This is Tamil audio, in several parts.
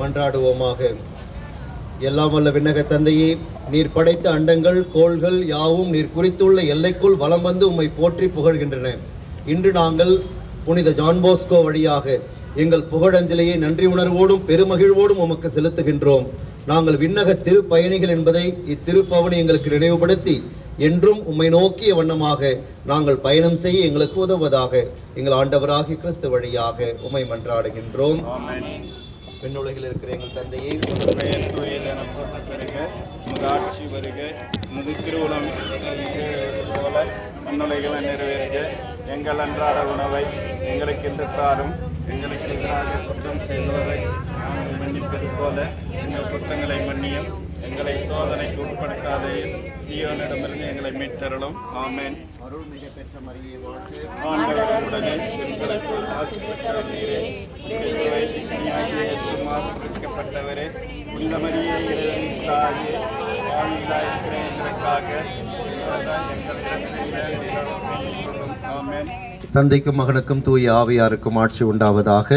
மன்றாடுவோமாக. எல்லாம் வல்ல விண்ணக தந்தையே, நீர் படைத்த அண்டங்கள் கோள்கள் யாவும் நீர் குறித்துள்ள எல்லைக்குள் வலம் வந்து உம்மை போற்றி புகழ்கின்றன. இன்று நாங்கள் புனித ஜான் போஸ்கோ வழியாக எங்கள் புகழஞ்சலியை நன்றி உணர்வோடும் பெருமகிழ்வோடும் உமக்கு செலுத்துகின்றோம். நாங்கள் விண்ணக திருப்பயணிகள் என்பதை இத்திருப்பவனி எங்களுக்கு நினைவுபடுத்தி என்றும் உம்மை நோக்கிய வண்ணமாக நாங்கள் பயணம் செய்ய எங்களுக்கு உதவுவதாக எங்கள் ஆண்டவராகிய கிறிஸ்து வழியாக உம்மை மன்றாடுகின்றோம். விண்ணுலகில் இருக்கிற எங்கள் தந்தையை, ஆட்சி வருக, திருவுளம் போல மண்ணுலகில் நிறைவேறுக. எங்கள் அன்றாட உணவை எங்களுக்கு இன்று தாரும். எங்களுக்கு எதிராக குற்றம் செய்தவரை நாங்கள் மன்னிப்பது போல எங்கள் குற்றங்களை மன்னியும். எங்களை சோதனைக்கு உட்படுத்தாதையும் தீயோனிடமிருந்து எங்களை மீட்டருளும். ஆமென். அருள்மிகு பெற்ற மரியே வாழ்க. ஆண்டவருடனே பெண்களுக்கு ஆசி பெற்ற நீரே, ஆசிர்வதிக்கப்பட்டவரே, இந்த மரியே இறைவனின் தாயே, பாவிகளாயிருக்கிற எங்களுக்காக ஆமென். தந்தைக்கும் மகனுக்கும் தூய ஆவியாருக்கும் ஆட்சி உண்டாவதாக.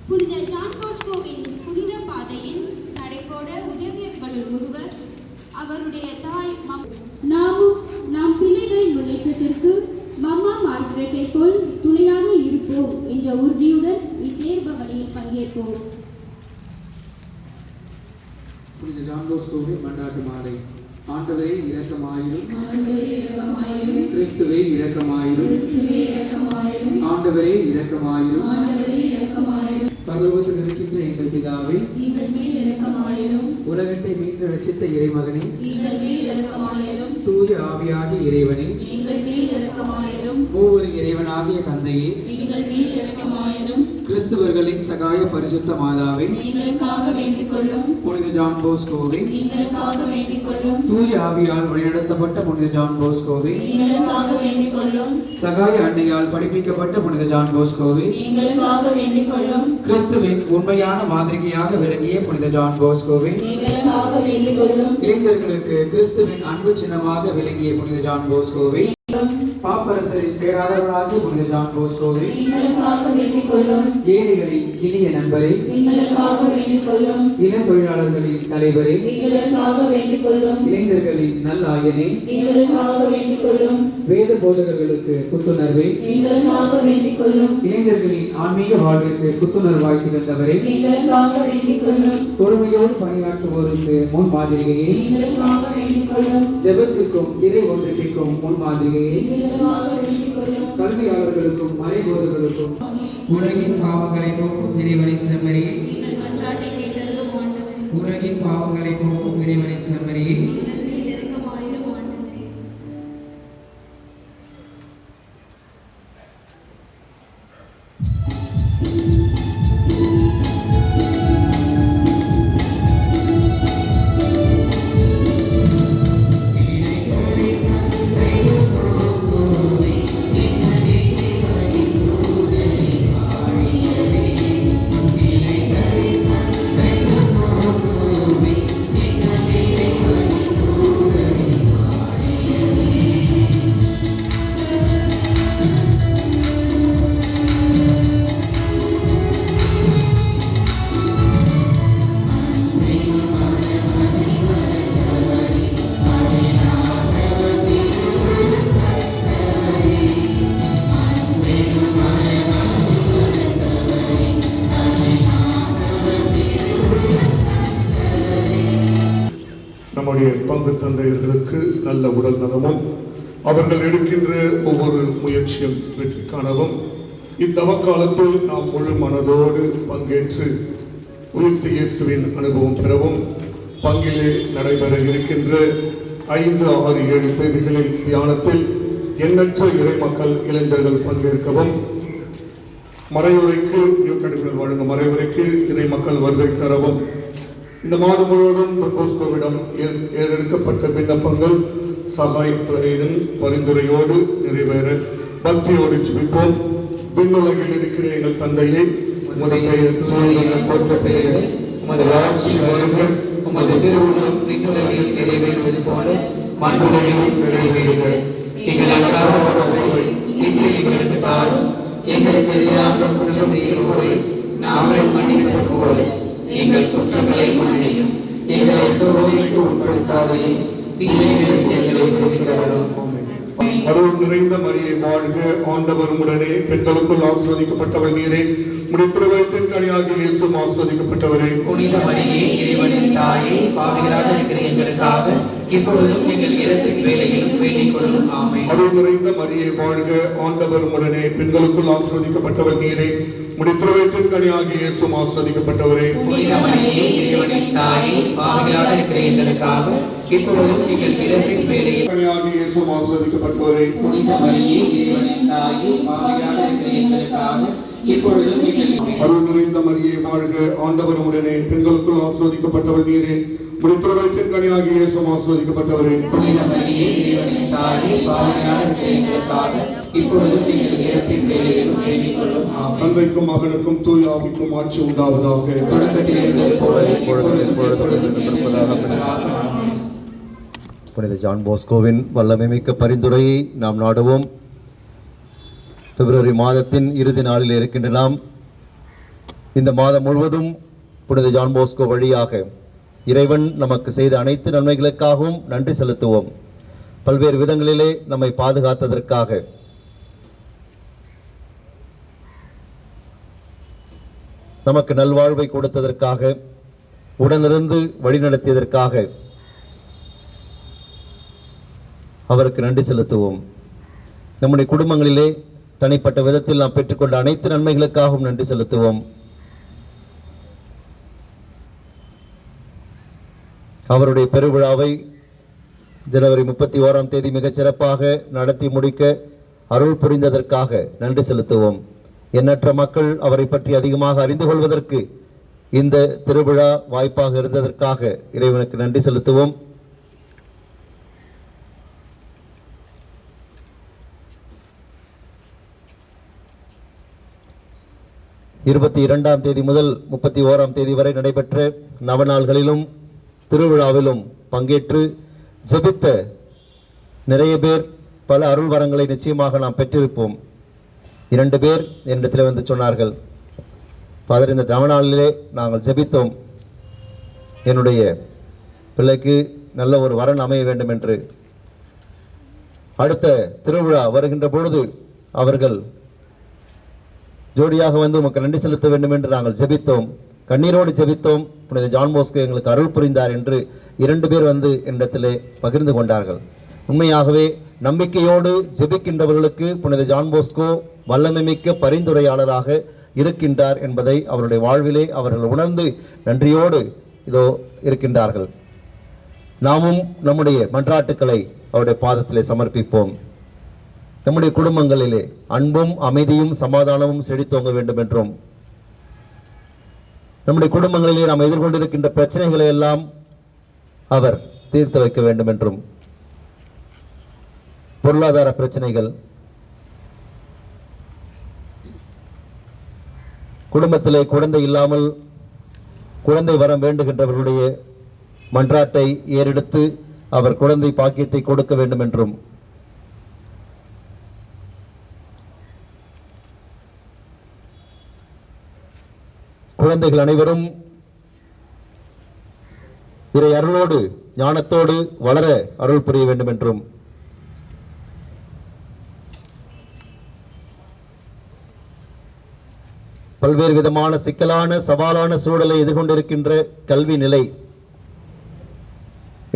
புனித ஜான் போஸ்கோவின் புனித பாதையின் நடைபோட உதவியர்களுள் ஒருவர். அவருடைய தாய் நாமும் நம் பிள்ளைகளின் முன்னேற்றத்திற்கு மம்மா மார்க்ரெட்டை போல் துணையாக இருப்போம் என்ற உறுதியுடன் இத்தேர்வு வழியில் பங்கேற்போம். புனித ஜான் போஸ்கோவின் மன்றாட்டு மாலை. ஆண்டவரே இரக்கமாயிரும், கிறிஸ்துவே இரக்கமாயிரும், ஆண்டவரே இரக்கமாயிரும், பரலோகத்தில் இருக்கின்ற எங்கள் பிதாவே, உலகத்தை மீண்டு ரட்சித்த இறைமகனே, தூய ஆவியாகிய இறைவனே, மூவரு இறைவனாகிய தந்தையே, கிறிஸ்துவர்களின் சகாய பரிசுத்த மாதாவே, புனித ஜான் போஸ்கோவே, தூய ஆவியால் வழிநடத்தப்பட்ட புனித ஜான் போஸ்கோவே, சகாய அன்னையால் படிப்பிக்கப்பட்ட புனித ஜான் போஸ்கோவே, கிறிஸ்துவின் உண்மையான மாதிரிகையாக விளங்கிய புனித ஜான் போஸ்கோவை எங்களுக்காக வேண்டிக் கொள்ளும். இளைஞர்களுக்கு கிறிஸ்துவின் அன்பு சின்னமாக விளங்கிய புனித ஜான் போஸ்கோவை பாப்பரசரின் பேராதரவாகிய புனித ஜான் போஸ்கோவை எங்களுக்காக வேண்டிக் கொள்ளும். ஏழைகளின் இனிய நண்பரை, எங்களுக்காக வேண்டிக் கொள்ளும். இளம் தொழிலாளர்களின் தலைவரே, எங்களுக்காக வேண்டிக் கொள்ளும். இளைஞர்களின் நல்லாயனே, எங்களுக்காக வேண்டிக் கொள்ளும். வேத போதகர்களுக்கு புத்துணர்வே, எங்களுக்காக வேண்டிக் கொள்ளும். இளைஞர்களின் ஆன்மீக வாழ்விற்கு புத்துணர்வாய் திகழ்ந்தவரே, எங்களுக்காக வேண்டிக் கொள்ளும். பொறுமையோடு பணியாற்றுவோருக்கு முன் மாதிரிகையே, எங்களுக்காக வேண்டிக் கொள்ளும். ஜெபத்திற்கும் இறை ஒன்றிப்பிற்கும் முன் மாதிரிகையே, எங்களுக்காக வேண்டிக் கொள்ளும். கல்வியாளர்களுக்கும் மறைபோதர்களுக்கும் உலகின் பாவங்களை போக்கும் இறைவனின் செம்மறியே, எங்கள் மன்றாட்டை கேட்டருளும் ஆண்டவரே. உலகின் பாவங்களை போக்கும் இறைவனின் செம்மறியே, எங்கள் மேல் இரக்கமாயிரும் ஆண்டவரே. நம்முடைய பங்கு தந்தையர்களுக்கு நல்ல உடல் நலமும் அவர்கள் எடுக்கின்ற ஒவ்வொரு முயற்சியும் வெற்றி காணவும் இத்தவக்காலத்தில் நாம் முழு மனதோடு பங்கேற்று உயிர்த்த இயேசுவின் அனுபவம் பெறவும் பங்கிலே நடைபெற இருக்கின்ற 5, 6, 7 தேதிகளில் தியானத்தில் எண்ணற்ற இறை மக்கள் இளைஞர்கள் பங்கேற்கவும் மறைவுரைக்கு நியூக்கடிகள் வழங்கும் மறைவுரைக்கு இறை மக்கள் வருகை தரவும் இந்த மாதம் முழுவதும் போஸ்கோவிடம் ஏறெடுக்கப்பட்ட விண்ணப்பங்கள் சகாயத்துறையின் பரிந்துரையோடு நிறைவேற பக்தியோடு ஜெபிப்போம். விண்ணுலகில் இருக்கிற எங்கள் தந்தையை, உமது பெயர் தூயதென போற்ற பெயர், உமது ஆட்சி வருக, உமது திருவுளம் விண்ணுலகில் நிறைவேறுவது போல மண்ணுலகிலும் நிறைவேறுக. எங்கள் அன்றாட உணவை இன்று எங்களுக்கு தாரும். எங்களுக்கு எதிராக குற்றம் செய்கிறவரை நாங்கள் மன்னிப்பது போல எங்கள் குற்றங்களை மன்னியும். எங்களை சோதனைக்கு உட்படுத்தாதையும் தீமைகளுக்கு எங்களை விடுவிக்கிறவரும். அருள் நிறைந்த மரியே வாழ்க, ஆண்டவர் உடனே, பெண்களுக்குள் ஆசீர்வதிக்கப்பட்டவர் நீரே, முடித்திருவத்தின் கனியாகிய இயேசுவும் ஆசீர்வதிக்கப்பட்டவரே. புனித மரியே, இறைவனின் தாயே, பாவிகளாக இருக்கிற எங்களுக்காக இப்பொழுதும் எங்கள் இறப்பின் வேளையிலும் வேண்டிக் கொள்ளும். ஆமென். அருள் நிறைந்த மரியே வாழ்க, ஆண்டவர் உடனே, பெண்களுக்குள் ஆசீர்வதிக்கப்பட்டவர் நீரே, முடித்திருவத்தின் கனியாகிய இயேசுவும் ஆசீர்வதிக்கப்பட்டவரே. புனித மரியே, இறைவனின் தாயே, பாவிகளாக இருக்கிற எங்களுக்காக இப்பொழுதும் எங்கள் இறப்பின் வேளையில் கனியாகிய இயேசுவும் ஆசீர்வதிக்கப்பட்டவரே. புனித மரியே, இறைவனின் தாயே, பாவிகளாக இருக்கிற எங்களுக்காக இப்பொழுதும் எங்கள் அருள் நிறைந்த மரியே வாழ்க, ஆண்டவர் உடனே, பெண்களுக்குள் ஆசீர்வதிக்கப்பட்டவர் நீரே, முடித்திருவத்தின் கனியாகிய இயேசுவும் ஆசீர்வதிக்கப்பட்டவரே. புனித மரியே, இறைவனின் தாயே, பாவிகளாக இருக்கிற எங்களுக்காக இப்பொழுதும் எங்கள் இறப்பின் வேளையிலும் வேண்டிக் கொள்ளும். ஆமென். தந்தைக்கும் மகனுக்கும் தூய ஆவிக்கும் ஆட்சி உண்டாவதாக. தொடக்கத்தில் இருந்தது போல இப்பொழுதும் இருப்பதாக. ஆமென். புனித ஜான் போஸ்கோவின் வல்லமைமிக்க பரிந்துரையை நாம் நாடுவோம். பிப்ரவரி மாதத்தின் இறுதி நாளில் இருக்கின்ற நாம் இந்த மாதம் முழுவதும் புனித ஜான் போஸ்கோ வழியாக இறைவன் நமக்கு செய்த அனைத்து நன்மைகளுக்காகவும் நன்றி செலுத்துவோம். பல்வேறு விதங்களிலே நம்மை பாதுகாத்ததற்காக, நமக்கு நல்வாழ்வை கொடுத்ததற்காக, உடனிருந்து வழிநடத்தியதற்காக அவருக்கு நன்றி செலுத்துவோம். நம்முடைய குடும்பங்களிலே தனிப்பட்ட விதத்தில் நாம் பெற்றுக்கொண்ட அனைத்து நன்மைகளுக்காகவும் நன்றி செலுத்துவோம். அவருடைய பெருவிழாவை ஜனவரி 31 மிகச் சிறப்பாக நடத்தி முடிக்க அருள் புரிந்ததற்காக நன்றி செலுத்துவோம். எண்ணற்ற மக்கள் அவரை பற்றி அதிகமாக அறிந்து கொள்வதற்கு இந்த திருவிழா வாய்ப்பாக இருந்ததற்காக இறைவனுக்கு நன்றி செலுத்துவோம். 22ஆம் தேதி முதல் 31ஆம் தேதி வரை நடைபெற்ற நவநாள்களிலும் திருவிழாவிலும் பங்கேற்று ஜெபித்த நிறைய பேர் பல அருள் வரங்களை நிச்சயமாக நாம் பெற்றிருப்போம். 2 பேர் என்னிடத்தில் வந்து சொன்னார்கள், ஃபாதர், இந்த நவநாளிலே நாங்கள் ஜெபித்தோம், என்னுடைய பிள்ளைக்கு நல்ல ஒரு வரன் அமைய வேண்டும் என்று. அடுத்த திருவிழா வருகின்ற பொழுது அவர்கள் ஜோடியாக வந்து உமக்கு நன்றி செலுத்த வேண்டும் என்று நாங்கள் ஜெபித்தோம், கண்ணீரோடு ஜெபித்தோம், புனித ஜான் போஸ்கோ எங்களுக்கு அருள் புரிந்தார் என்று 2 பேர் வந்து என்னிடத்திலே பகிர்ந்து கொண்டார்கள். உண்மையாகவே நம்பிக்கையோடு ஜெபிக்கின்றவர்களுக்கு புனித ஜான் போஸ்கோ வல்லமைமிக்க பரிந்துரையாளராக இருக்கின்றார் என்பதை அவருடைய வாழ்விலே அவர்கள் உணர்ந்து நன்றியோடு இதோ இருக்கின்றார்கள். நாமும் நம்முடைய மன்றாட்டுக்களை அவருடைய பாதத்திலே சமர்ப்பிப்போம். நம்முடைய குடும்பங்களிலே அன்பும் அமைதியும் சமாதானமும் செழித்தோங்க வேண்டும் என்றும், நம்முடைய குடும்பங்களிலே நாம் எதிர்கொண்டிருக்கின்ற பிரச்சனைகளை எல்லாம் அவர் தீர்த்து வைக்க வேண்டும் என்றும், பொருளாதார பிரச்சனைகள், குடும்பத்திலே குழந்தை இல்லாமல் குழந்தை வரம் வேண்டுகின்றவர்களுடைய மன்றாட்டை ஏறெடுத்து அவர் குழந்தை பாக்கியத்தை கொடுக்க வேண்டும் என்றும், குழந்தைகள் அனைவரும் இறை அருளோடு ஞானத்தோடு வளர அருள் புரிய வேண்டும் என்றும், பல்வேறு விதமான சிக்கலான சவாலான சூழலை எதிர்கொண்டிருக்கின்ற கல்வி நிலை,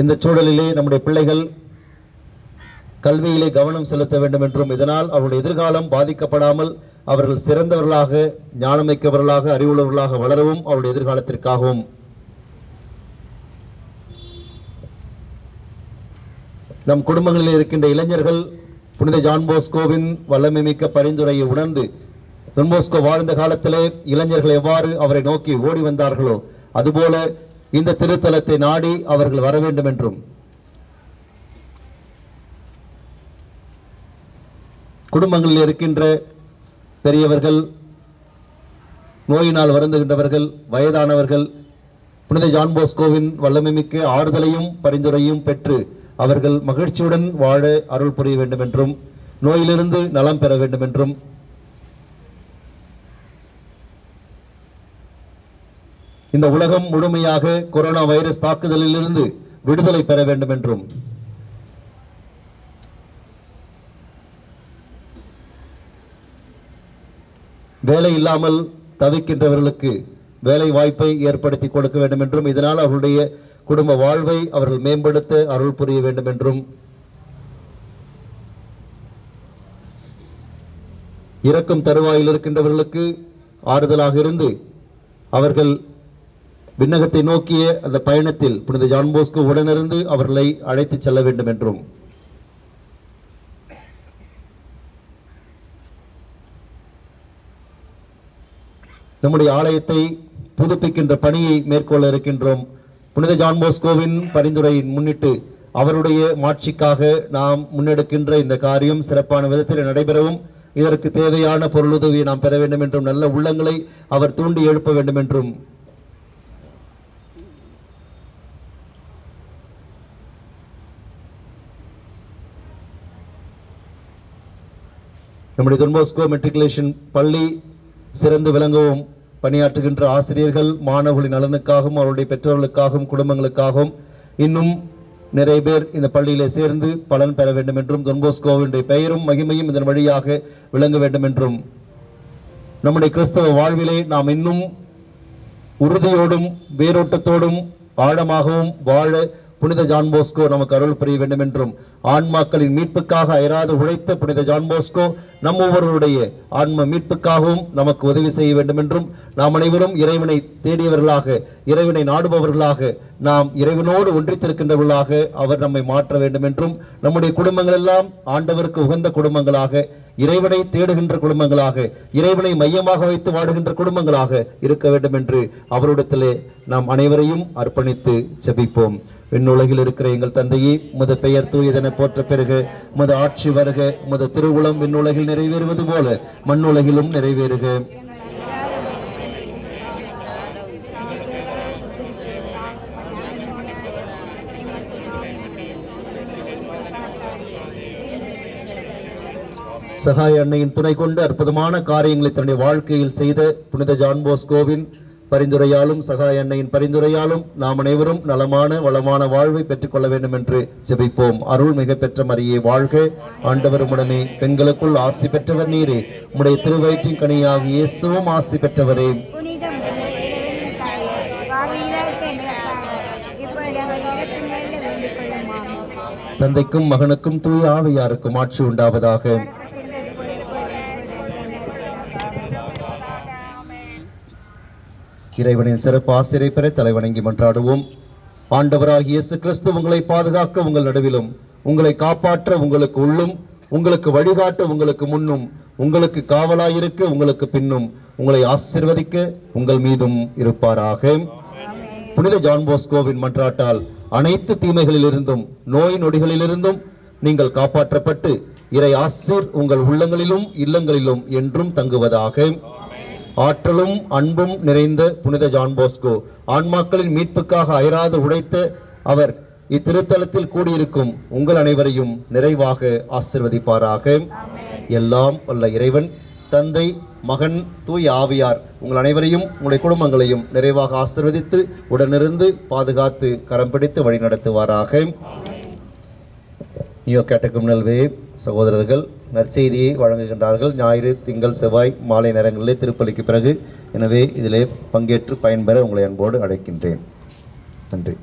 இந்த சூழலிலே நம்முடைய பிள்ளைகள் கல்வியிலே கவனம் செலுத்த வேண்டும் என்றும், இதனால் அவருடைய எதிர்காலம் பாதிக்கப்படாமல் அவர்கள் சிறந்தவர்களாக, ஞானமிக்கவர்களாக, அறிவுள்ளவர்களாக வளரவும் அவருடைய எதிர்காலத்திற்காகவும், நம் குடும்பங்களில் இருக்கின்ற இளைஞர்கள் புனித ஜான் போஸ்கோவின் வல்லமை மிக்க பரிந்துரையை உணர்ந்து, ஜான் போஸ்கோ வாழ்ந்த காலத்திலே இளைஞர்கள் எவ்வாறு அவரை நோக்கி ஓடி வந்தார்களோ அதுபோல இந்த திருத்தலத்தை நாடி அவர்கள் வர வேண்டும் என்றும், குடும்பங்களில் இருக்கின்ற பெரியவர்கள், நோயினால் வருந்துகின்றவர்கள், வயதானவர்கள் புனித ஜான் போஸ்கோவின் வல்லமைமிக்க ஆறுதலையும் பரிந்துரையும் பெற்று அவர்கள் மகிழ்ச்சியுடன் வாழ அருள் புரிய வேண்டும் என்றும், நோயிலிருந்து நலம் பெற வேண்டும் என்றும், இந்த உலகம் முழுமையாக கொரோனா வைரஸ் தாக்குதலிலிருந்து விடுதலை பெற வேண்டும் என்றும், வேலை இல்லாமல் தவிக்கின்றவர்களுக்கு வேலை வாய்ப்பை ஏற்படுத்தி கொடுக்க வேண்டும் என்றும், இதனால் அவர்களுடைய குடும்ப வாழ்வை அவர்கள் மேம்படுத்த அருள் புரிய வேண்டும் என்றும், இறக்கும் தருவாயில் இருக்கின்றவர்களுக்கு ஆறுதலாக இருந்து அவர்கள் விண்ணகத்தை நோக்கிய அந்த பயணத்தில் புனித ஜான் போஸ்கோ உடனிருந்து அவர்களை அழைத்துச் செல்ல வேண்டும் என்றும், நம்முடைய ஆலயத்தை புதுப்பிக்கின்ற பணியை மேற்கொள்ள இருக்கின்றோம். புனித ஜான் போஸ்கோவின் பரிந்துரையின் முன்னிட்டு அவருடைய மாட்சிக்காக நாம் முன்னெடுக்கின்ற இந்த காரியம் சிறப்பான விதத்தில் நடைபெறவும், இதற்கு தேவையான பொருளுதவியை நாம் பெற வேண்டும் என்றும், நல்ல உள்ளங்களை அவர் தூண்டி எழுப்ப வேண்டும் என்றும், நம்முடைய ஜான் போஸ்கோ மெட்ரிகுலேஷன் பள்ளி சிறந்து விளங்கவும் பணியாற்றுகின்ற ஆசிரியர்கள், மாணவர்களின் நலனுக்காகவும் அவருடைய பெற்றோர்களுக்காகவும் குடும்பங்களுக்காகவும் இன்னும் நிறைய பேர் இந்த பள்ளியிலே சேர்ந்து பலன் பெற வேண்டும் என்றும், ஜான் போஸ்கோவினுடைய பெயரும் மகிமையும் இதன் வழியாக விளங்க வேண்டும் என்றும், நம்முடைய கிறிஸ்தவ வாழ்விலே நாம் இன்னும் உறுதியோடும் வேரோட்டத்தோடும் ஆழமாகவும் வாழ புனித ஜான் போஸ்கோ நமக்கு அருள் புரிய வேண்டும் என்றும், ஆன்மாக்களின் மீட்புக்காக அயராது உழைத்த புனித ஜான் போஸ்கோ நம் ஒவ்வொருவருடைய ஆன்ம மீட்புக்காகவும் நமக்கு உதவி செய்ய வேண்டும் என்றும், நாம் அனைவரும் இறைவனை தேடியவர்களாக, இறைவனை நாடுபவர்களாக, நாம் இறைவனோடு ஒன்றித்திருக்கின்றவர்களாக அவர் நம்மை மாற்ற வேண்டும் என்றும், நம்முடைய குடும்பங்கள் எல்லாம் ஆண்டவருக்கு உகந்த குடும்பங்களாக, இறைவனை தேடுகின்ற குடும்பங்களாக, இறைவனை மையமாக வைத்து வாடுகின்ற குடும்பங்களாக இருக்க வேண்டும் என்று அவரிடத்திலே நாம் அனைவரையும் அர்ப்பணித்து ஜெபிப்போம். விண்ணுலகில் இருக்கிற எங்கள் தந்தையே, உமது பெயர் தூயதென போற்ற பெறுக, உமது ஆட்சி வருக, உமது திருவுளம் விண்ணுலகில் நிறைவேறுவது போல மண்ணுலகிலும் நிறைவேறுக. சகாய அன்னையின் துணை கொண்டு அற்புதமான காரியங்களை தன்னுடைய வாழ்க்கையில் செய்த புனித ஜான் போஸ்கோவின் பரிந்துரையாலும் சகாய அன்னையின் பரிந்துரையாலும் நாம் அனைவரும் நலமான வளமான வாழ்வை பெற்றுக்கொள்ள வேண்டும் என்று ஜெபிப்போம். அருள் மிக பெற்ற மரியே வாழ்க, ஆண்டவர் உடனே, பெண்களுக்குள் ஆசி பெற்றவர் நீரே, உம்முடைய திருவயிற்றின் கனியாகிய இயேசுவும் ஆசி பெற்றவரே. தந்தைக்கும் மகனுக்கும் தூய ஆவியாருக்கும் ஆட்சி உண்டாவதாக. இறைவனின் சிறப்பு ஆசிரியை பெற தலைவணங்கி மன்றாடுவோம். ஆண்டவராகிய இயேசு கிறிஸ்து உங்களை பாதுகாக்க உங்கள் நடுவிலும், உங்களை காப்பாற்ற உங்களுக்கு உள்ளும், உங்களுக்கு வழிகாட்ட உங்களுக்கு முன்னும், உங்களுக்கு காவலாயிருக்க உங்களுக்கு பின்னும், உங்களை ஆசீர்வதிக்க உங்கள் மீதும் இருப்பாராக. புனித ஜான் போஸ்கோவின் மன்றாட்டால் அனைத்து தீமைகளிலிருந்தும் நோய் நொடிகளிலிருந்தும் நீங்கள் காப்பாற்றப்பட்டு இறை ஆசீர் உங்கள் உள்ளங்களிலும் இல்லங்களிலும் என்றும் தங்குவதாக. ஆற்றலும் அன்பும் நிறைந்த புனித ஜான் போஸ்கோ ஆன்மாக்களின் மீட்புக்காக அயராது உழைத்த அவர் இத்திருத்தலத்தில் கூடியிருக்கும் உங்கள் அனைவரையும் நிறைவாக ஆசீர்வதிப்பாராக. எல்லாம் வல்ல இறைவன் தந்தை, மகன், தூய் ஆவியார் உங்கள் அனைவரையும் உங்களுடைய குடும்பங்களையும் நிறைவாக ஆசீர்வதித்து உடனிருந்து பாதுகாத்து கரம் பிடித்து வழி நடத்துவாராக. நியோ கேட்டகம்னல் வே சகோதரர்கள் நற்செய்தியை வழங்குகின்றார்கள். ஞாயிறு, திங்கள், செவ்வாய் மாலை நேரங்களிலே திருப்பலிக்கு பிறகு. எனவே இதிலே பங்கேற்று பயன்பெற உங்களை அன்போடு அழைக்கின்றேன். நன்றி.